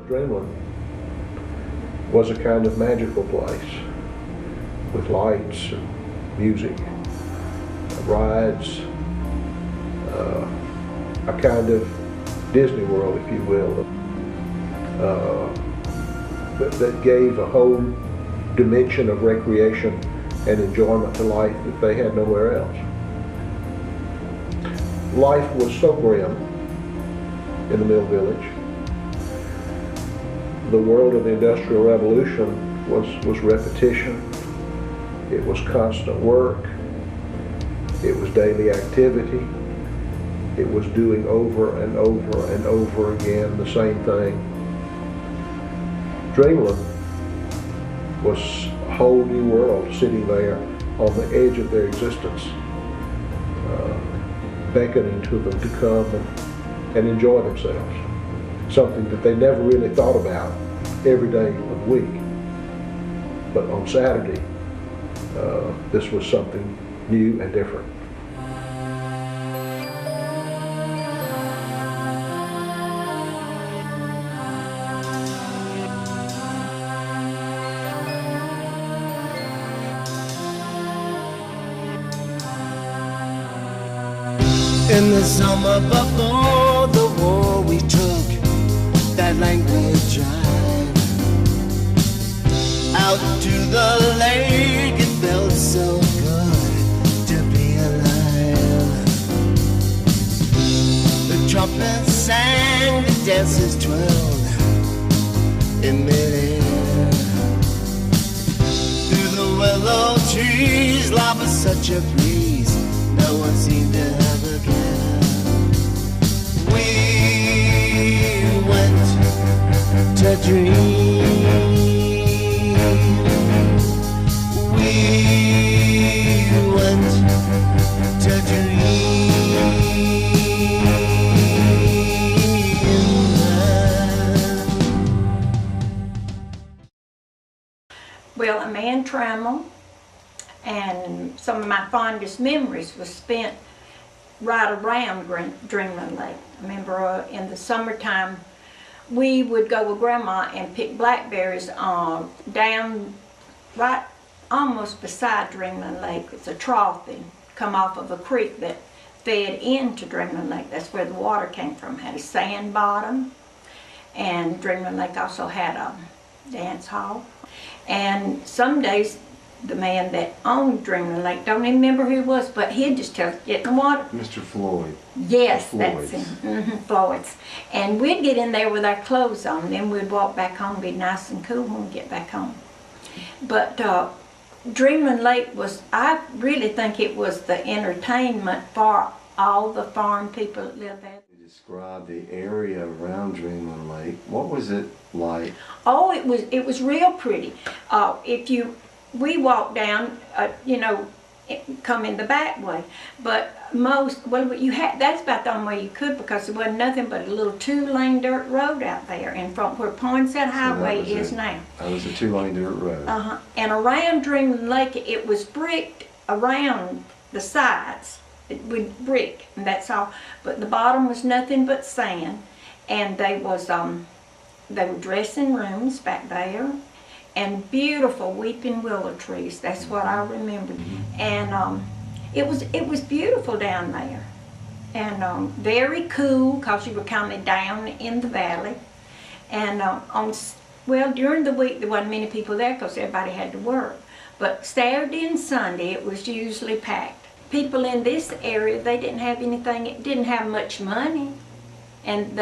Dreamland was a kind of magical place with lights and music, rides, a kind of Disney World, if you will, that gave a whole dimension of recreation and enjoyment to life that they had nowhere else. Life was so grim in the Mill Village. The world of the Industrial Revolution was repetition. It was constant work. It was daily activity. It was doing over and over and over again the same thing. Dreamland was a whole new world sitting there on the edge of their existence, beckoning to them to come and enjoy themselves. Something that they never really thought about every day of the week. But on Saturday, this was something new and different. In the summer before the war, we took that languid drive out to the lake. It felt so good to be alive. The trumpets sang, the dancers twirled in midair. Through the willow trees, life was such a breeze, no one seemed to have a care. We went to dream. We went to dreamland. Well, a man Trammell, and some of my fondest memories was spent right around Dreamland Lake. I remember in the summertime we would go with Grandma and pick blackberries down right almost beside Dreamland Lake. It's a trough that come off of a creek that fed into Dreamland Lake. That's where the water came from. Had a sand bottom, and Dreamland Lake also had a dance hall. And some days the man that owned Dreamland Lake, don't even remember who he was, but he'd just tell us, get in the water. Mr. Floyd. Yes, that's him. Floyd's. And we'd get in there with our clothes on, and then we'd walk back home, be nice and cool when we get back home. But Dreamland Lake was, I really think it was the entertainment for all the farm people that lived there. Describe the area around Dreamland Lake. What was it like? Oh, it was real pretty. We walked down, you know, come in the back way, but that's about the only way you could, because there wasn't nothing but a little 2-lane dirt road out there in front where Poinsett Highway is now. That was a 2-lane dirt road. And around Dreamland Lake, it was bricked around the sides with brick, and that's all. But the bottom was nothing but sand, and they were dressing rooms back there. And beautiful weeping willow trees. That's what I remember. And it was beautiful down there, and very cool, because you were kind of down in the valley. And during the week there wasn't many people there because everybody had to work. But Saturday and Sunday it was usually packed. People in this area, they didn't have anything. It didn't have much money, and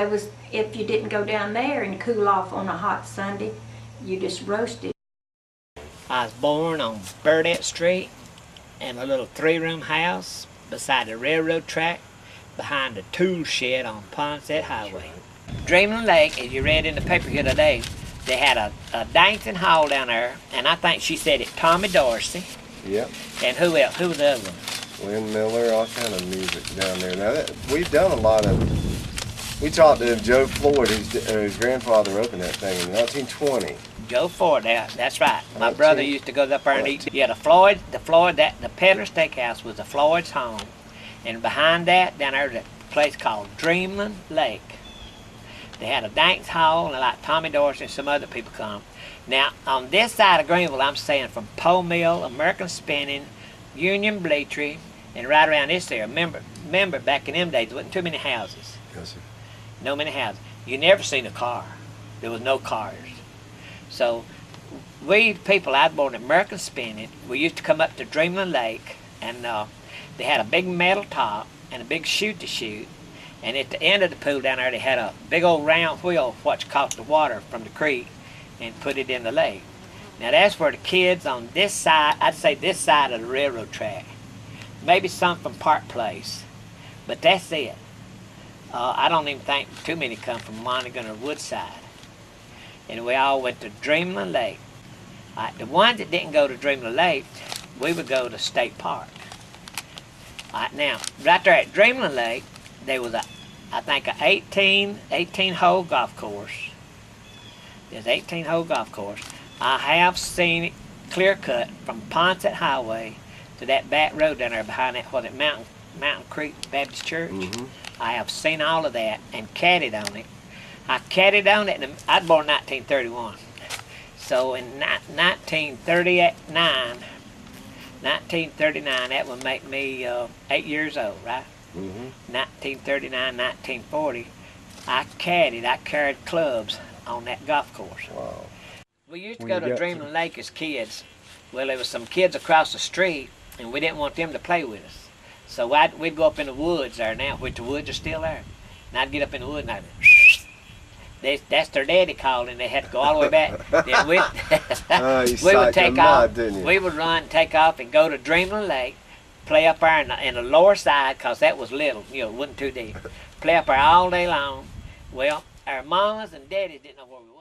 if you didn't go down there and cool off on a hot Sunday, you just roasted. I was born on Burdett Street in a little 3-room house beside the railroad track behind the tool shed on Poinsett Highway. Dreamland Lake, as you read in the paper here today, they had a dancing hall down there, and I think she said it Tommy Dorsey. Yep. And who else? Who was the other one? Lynn Miller, all kind of music down there. Now we've done a lot of. We talked to Joe Floyd, whose grandfather opened that thing in 1920. Joe Ford, that's right. My brother used to go up there and eat. Yeah, the Peddler Steakhouse was the Floyd's home, and behind that, down there, was a place called Dreamland Lake. They had a dance hall, and like Tommy Dorsey and some other people come. Now, on this side of Greenville, I'm saying from Pole Mill, American Spinning, Union Bleachery, and right around this area. Remember back in them days, there wasn't too many houses. Yes, sir. No many houses. You never seen a car. There was no cars. So we people, I was born in American Spinning. We used to come up to Dreamland Lake, and they had a big metal top and a big chute to shoot. And at the end of the pool down there, they had a big old round wheel, what caught the water from the creek, and put it in the lake. Now that's where the kids on this side, I'd say this side of the railroad track, maybe some from Park Place, but that's it. I don't even think too many come from Monaghan or Woodside. And we all went to Dreamland Lake. The ones that didn't go to Dreamland Lake, we would go to State Park. Now, right there at Dreamland Lake, there was I think, an 18-hole golf course. There's 18-hole golf course. I have seen it clear cut from Ponset Highway to that back road down there behind that, was it Mountain Creek Baptist Church? Mm-hmm. I I have seen all of that and caddied on it. I caddied on it, and I was born in 1931. So in 1939, that would make me 8 years old, right? Mm-hmm. 1939, 1940, I carried clubs on that golf course. Wow. We used to When go you to got Dreamland Lake as kids. Well, there was some kids across the street, and we didn't want them to play with us. So we'd go up in the woods there now, which the woods are still there. And I'd get up in the woods, and that's their daddy calling. They had to go all the way back. Then You we would psyched take them out, off. didn't you? We would run, take off, and go to Dreamland Lake, play up there in the lower side, because that was little, it wasn't too deep. Play up there all day long. Well, our mamas and daddies didn't know where we were.